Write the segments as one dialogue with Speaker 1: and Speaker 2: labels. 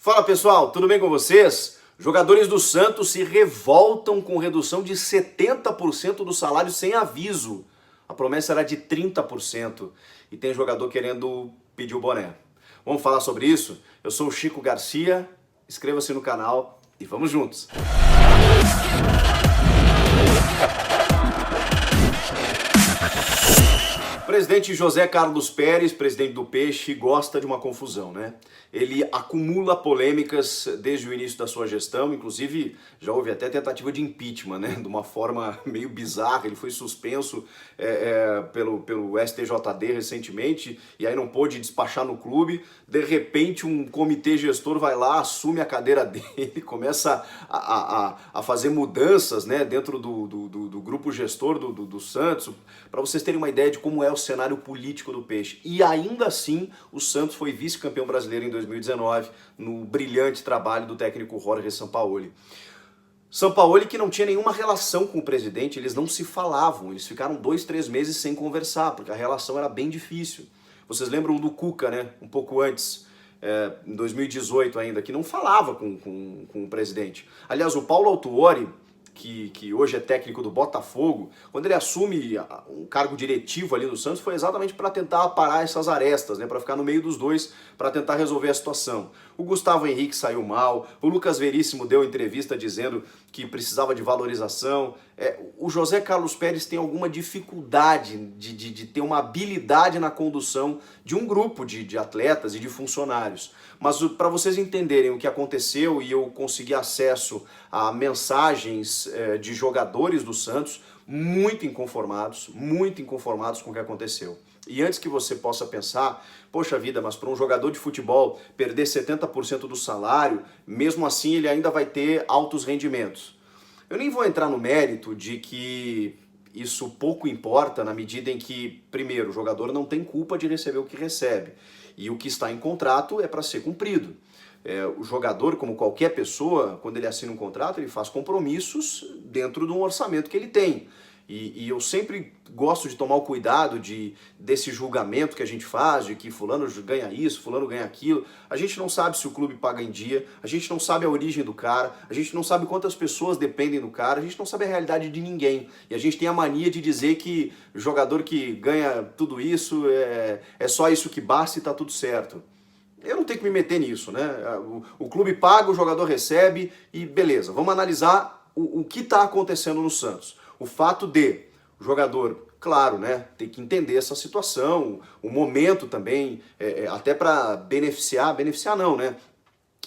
Speaker 1: Fala pessoal, tudo bem com vocês? Jogadores do Santos se revoltam com redução de 70% do salário sem aviso. A promessa era de 30% e tem jogador querendo pedir o boné. Vamos falar sobre isso? Eu sou o Chico Garcia, inscreva-se no canal e vamos juntos! O presidente José Carlos Peres, presidente do Peixe, gosta de uma confusão, né? Ele acumula polêmicas desde o início da sua gestão, inclusive já houve até tentativa de impeachment, né? De uma forma meio bizarra, ele foi suspenso pelo STJD recentemente e aí não pôde despachar no clube. De repente um comitê gestor vai lá, assume a cadeira dele, começa a fazer mudanças, né? Dentro do grupo gestor do Santos, para vocês terem uma ideia de como é o cenário político do Peixe. E ainda assim, o Santos foi vice-campeão brasileiro em 2019, no brilhante trabalho do técnico Jorge Sampaoli. Sampaoli que não tinha nenhuma relação com o presidente, eles não se falavam, eles ficaram 2, 3 meses sem conversar, porque a relação era bem difícil. Vocês lembram do Cuca, né? Um pouco antes, em 2018 ainda, que não falava com o presidente. Aliás, o Paulo Autuori, que hoje é técnico do Botafogo, quando ele assume um cargo diretivo ali no Santos, foi exatamente para tentar aparar essas arestas, né, para ficar no meio dos dois, para tentar resolver a situação. O Gustavo Henrique saiu mal, o Lucas Veríssimo deu entrevista dizendo que precisava de valorização. O José Carlos Peres tem alguma dificuldade de ter uma habilidade na condução de um grupo de atletas e de funcionários. Mas para vocês entenderem o que aconteceu, e eu consegui acesso a mensagens de jogadores do Santos muito inconformados com o que aconteceu. E antes que você possa pensar, poxa vida, mas para um jogador de futebol perder 70% do salário, mesmo assim ele ainda vai ter altos rendimentos. Eu nem vou entrar no mérito de que isso pouco importa na medida em que, primeiro, o jogador não tem culpa de receber o que recebe. E o que está em contrato é para ser cumprido. O jogador, como qualquer pessoa, quando ele assina um contrato, ele faz compromissos dentro de um orçamento que ele tem. E eu sempre gosto de tomar o cuidado desse julgamento que a gente faz, de que fulano ganha isso, fulano ganha aquilo. A gente não sabe se o clube paga em dia, a gente não sabe a origem do cara, a gente não sabe quantas pessoas dependem do cara, a gente não sabe a realidade de ninguém. E a gente tem a mania de dizer que o jogador que ganha tudo isso é só isso que basta e tá tudo certo. Eu não tenho que me meter nisso, né? O clube paga, o jogador recebe e beleza. Vamos analisar o que está acontecendo no Santos. O fato de o jogador, claro, né, tem que entender essa situação, o momento também, até para beneficiar não, né?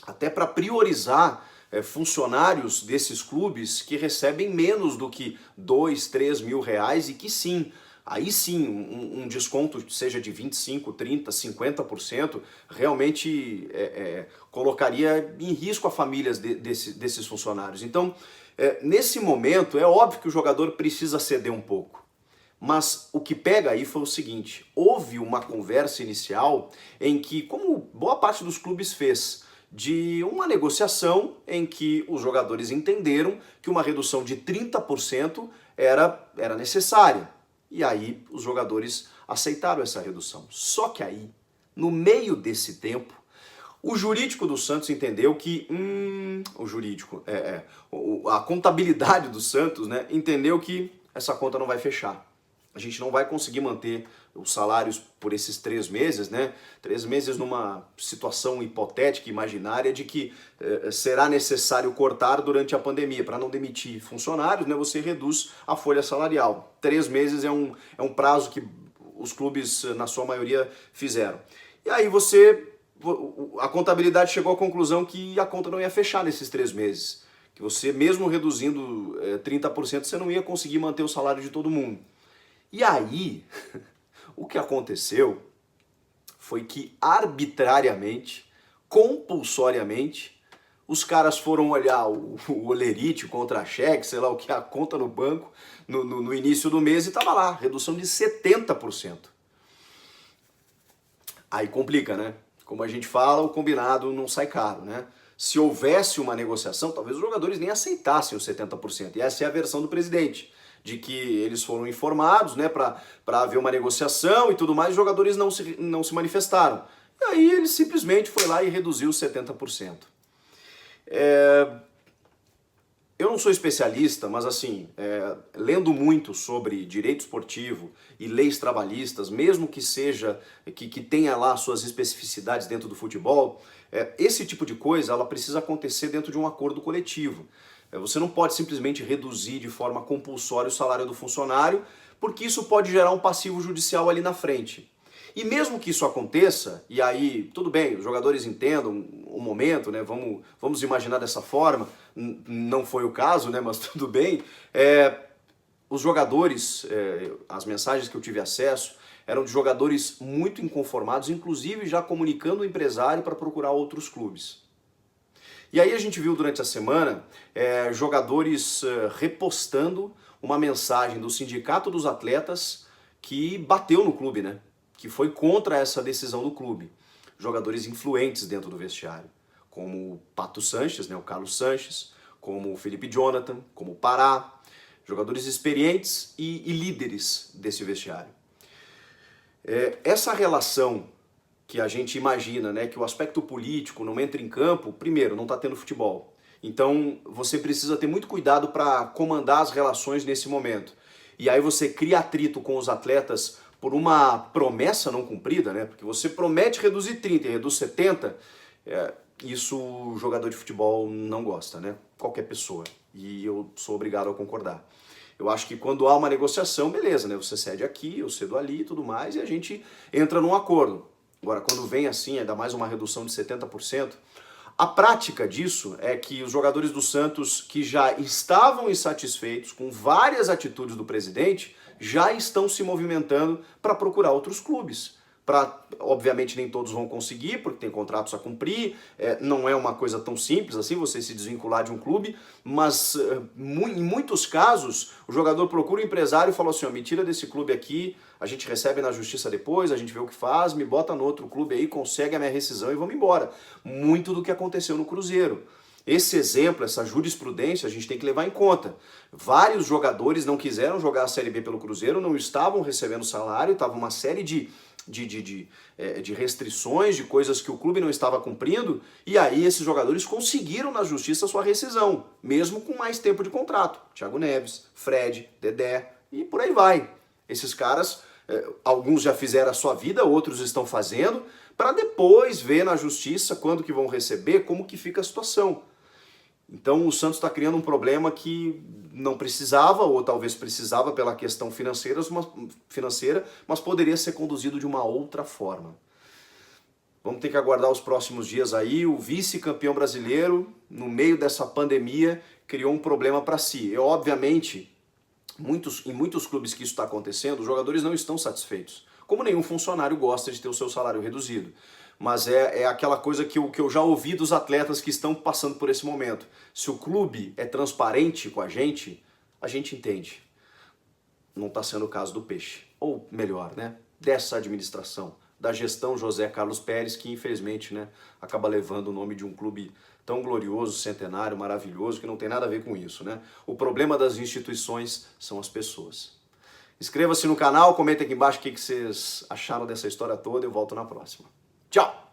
Speaker 1: Até para priorizar funcionários desses clubes que recebem menos do que 2, 3 mil reais e que sim, aí sim, um desconto, seja de 25%, 30%, 50%, realmente colocaria em risco a famílias desses funcionários. Então, nesse momento, é óbvio que o jogador precisa ceder um pouco. Mas o que pega aí foi o seguinte, houve uma conversa inicial em que, como boa parte dos clubes fez, de uma negociação em que os jogadores entenderam que uma redução de 30% era necessária. E aí os jogadores aceitaram essa redução. Só que aí, no meio desse tempo, o jurídico do Santos entendeu que... a contabilidade do Santos, né, entendeu que essa conta não vai fechar. A gente não vai conseguir manter os salários por esses 3 meses, né? 3 meses numa situação hipotética, imaginária, de que será necessário cortar durante a pandemia. Para não demitir funcionários, né, você reduz a folha salarial. 3 meses é um prazo que os clubes, na sua maioria, fizeram. E aí a contabilidade chegou à conclusão que a conta não ia fechar nesses 3 meses. Que você, mesmo reduzindo 30%, você não ia conseguir manter o salário de todo mundo. E aí, o que aconteceu foi que arbitrariamente, compulsoriamente, os caras foram olhar o Olerite, o contra-cheque, sei lá o que, a conta no banco, no início do mês, e estava lá, redução de 70%. Aí complica, né? Como a gente fala, o combinado não sai caro, né? Se houvesse uma negociação, talvez os jogadores nem aceitassem os 70%. E essa é a versão do presidente, de que eles foram informados, né, para haver uma negociação e tudo mais, os jogadores não se manifestaram. E aí ele simplesmente foi lá e reduziu 70%. Eu não sou especialista, mas assim, lendo muito sobre direito esportivo e leis trabalhistas, mesmo que seja, que tenha lá suas especificidades dentro do futebol, esse tipo de coisa ela precisa acontecer dentro de um acordo coletivo. Você não pode simplesmente reduzir de forma compulsória o salário do funcionário, porque isso pode gerar um passivo judicial ali na frente. E mesmo que isso aconteça, e aí, tudo bem, os jogadores entendam o momento, né? Vamos imaginar dessa forma, não foi o caso, né? Mas tudo bem. Os jogadores, as mensagens que eu tive acesso, eram de jogadores muito inconformados, inclusive já comunicando o empresário para procurar outros clubes. E aí a gente viu durante a semana jogadores repostando uma mensagem do Sindicato dos Atletas que bateu no clube, né? Que foi contra essa decisão do clube. Jogadores influentes dentro do vestiário, como o Pato Sanches, né, o Carlos Sanches, como o Felipe Jonathan, como o Pará, jogadores experientes e líderes desse vestiário. Essa relação que a gente imagina, né, que o aspecto político não entra em campo, primeiro, não está tendo futebol. Então você precisa ter muito cuidado para comandar as relações nesse momento. E aí você cria atrito com os atletas por uma promessa não cumprida, né? Porque você promete reduzir 30 e reduz 70, isso o jogador de futebol não gosta, né? Qualquer pessoa. E eu sou obrigado a concordar. Eu acho que quando há uma negociação, beleza, né? Você cede aqui, eu cedo ali e tudo mais, e a gente entra num acordo. Agora, quando vem assim, ainda mais uma redução de 70%, a prática disso é que os jogadores do Santos que já estavam insatisfeitos com várias atitudes do presidente já estão se movimentando para procurar outros clubes. Obviamente nem todos vão conseguir, porque tem contratos a cumprir, não é uma coisa tão simples assim você se desvincular de um clube, mas em muitos casos o jogador procura o empresário e fala assim, me tira desse clube aqui, a gente recebe na justiça depois, a gente vê o que faz, me bota no outro clube aí, consegue a minha rescisão e vamos embora. Muito do que aconteceu no Cruzeiro. Esse exemplo, essa jurisprudência, a gente tem que levar em conta. Vários jogadores não quiseram jogar a Série B pelo Cruzeiro, não estavam recebendo salário, estava uma série de restrições, de coisas que o clube não estava cumprindo, e aí esses jogadores conseguiram na justiça sua rescisão, mesmo com mais tempo de contrato. Thiago Neves, Fred, Dedé e por aí vai. Esses caras, alguns já fizeram a sua vida, outros estão fazendo, para depois ver na justiça quando que vão receber, como que fica a situação. Então o Santos está criando um problema que não precisava, ou talvez precisava pela questão financeira, mas poderia ser conduzido de uma outra forma. Vamos ter que aguardar os próximos dias aí. O vice-campeão brasileiro, no meio dessa pandemia, criou um problema para si. E, obviamente, em muitos clubes que isso está acontecendo, os jogadores não estão satisfeitos. Como nenhum funcionário gosta de ter o seu salário reduzido. Mas é aquela coisa que eu já ouvi dos atletas que estão passando por esse momento. Se o clube é transparente com a gente entende. Não está sendo o caso do Peixe. Ou melhor, né? Dessa administração, da gestão José Carlos Pérez, que infelizmente, né, acaba levando o nome de um clube tão glorioso, centenário, maravilhoso, que não tem nada a ver com isso, né? O problema das instituições são as pessoas. Inscreva-se no canal, comenta aqui embaixo o que vocês acharam dessa história toda, eu volto na próxima. Tchau!